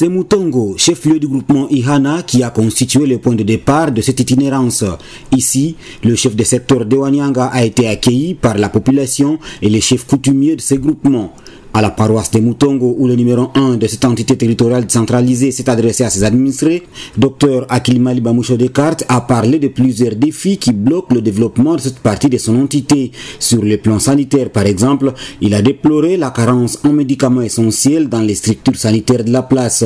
C'est Moutongo, chef-lieu du groupement Ihana, qui a constitué le point de départ de cette itinérance. Ici, le chef de secteur de Wanyanga a été accueilli par la population et les chefs coutumiers de ces groupements. À la paroisse de Moutongo, où le numéro 1 de cette entité territoriale décentralisée s'est adressé à ses administrés, Dr Akilimali Bamoucho Descartes a parlé de plusieurs défis qui bloquent le développement de cette partie de son entité. Sur le plan sanitaire, par exemple, il a déploré la carence en médicaments essentiels dans les structures sanitaires de la place.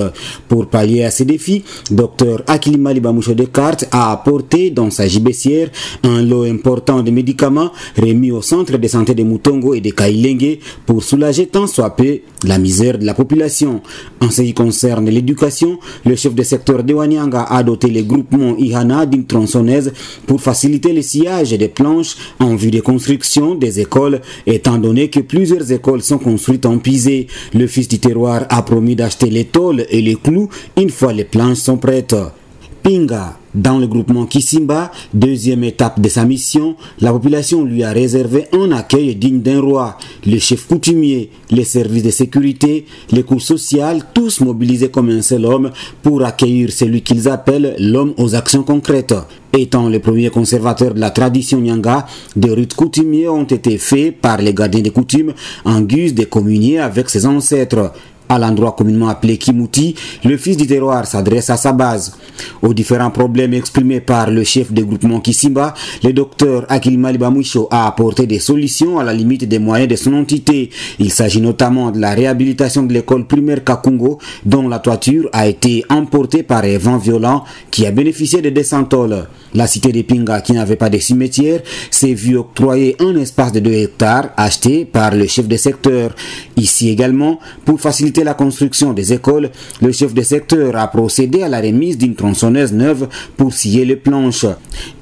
Pour pallier à ces défis, Dr Akilimali Bamoucho Descartes a apporté dans sa gibecière un lot important de médicaments remis au centre de santé de Moutongo et de Kailenge pour soulager tant soit peu la misère de la population. En ce qui concerne l'éducation, le chef de secteur de Wanyanga a doté les groupements Ihana d'une tronçonneuse pour faciliter le sillage des planches en vue de construction des écoles, étant donné que plusieurs écoles sont construites en pisé. Le fils du terroir a promis d'acheter les tôles et les clous une fois les planches sont prêtes. Pinga. Dans le groupement Kisimba, deuxième étape de sa mission, la population lui a réservé un accueil digne d'un roi. Les chefs coutumiers, les services de sécurité, les cours sociales, tous mobilisés comme un seul homme pour accueillir celui qu'ils appellent l'homme aux actions concrètes. Étant le premier conservateur de la tradition Nyanga, des rites coutumiers ont été faits par les gardiens des coutumes en guise de communier avec ses ancêtres. À l'endroit communément appelé Kimouti, le fils du terroir s'adresse à sa base. Aux différents problèmes exprimés par le chef de groupement Kisimba, le docteur Akilimali Bamoucho a apporté des solutions à la limite des moyens de son entité. Il s'agit notamment de la réhabilitation de l'école primaire Kakungo, dont la toiture a été emportée par un vent violent qui a bénéficié de descentoles. La cité de Pinga, qui n'avait pas de cimetière, s'est vue octroyer un espace de 2 hectares acheté par le chef de secteur. Ici également, pour faciliter la construction des écoles, le chef de secteur a procédé à la remise d'une tronçonneuse neuve pour scier les planches.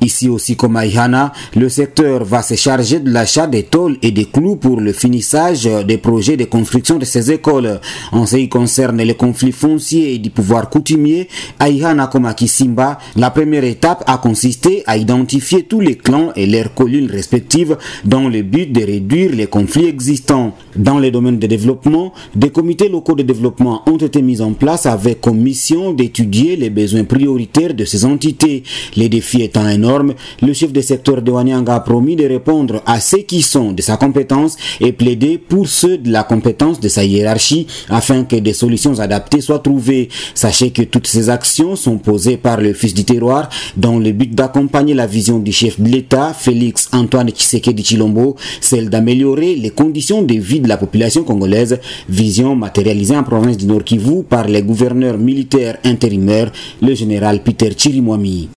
Ici aussi comme à Ihana, le secteur va se charger de l'achat des tôles et des clous pour le finissage des projets de construction de ces écoles. En ce qui concerne les conflits fonciers et du pouvoir coutumier, à Ihana comme à Kisimba, la première étape a consisté à identifier tous les clans et leurs collines respectives dans le but de réduire les conflits existants. Dans les domaines de développement, des comités locaux de développement ont été mis en place avec comme mission d'étudier les besoins prioritaires de ces entités. Les défis étant énormes, le chef de secteur de Wanyanga a promis de répondre à ceux qui sont de sa compétence et plaider pour ceux de la compétence de sa hiérarchie afin que des solutions adaptées soient trouvées. Sachez que toutes ces actions sont posées par le fils du terroir dans le but d'accompagner la vision du chef de l'État, Félix Antoine Tshisekedi Tshilombo, celle d'améliorer les conditions de vie de la population congolaise, vision matérialisée en province du Nord Kivu par les gouverneurs militaires intérimaires, le général Peter Chirimwami.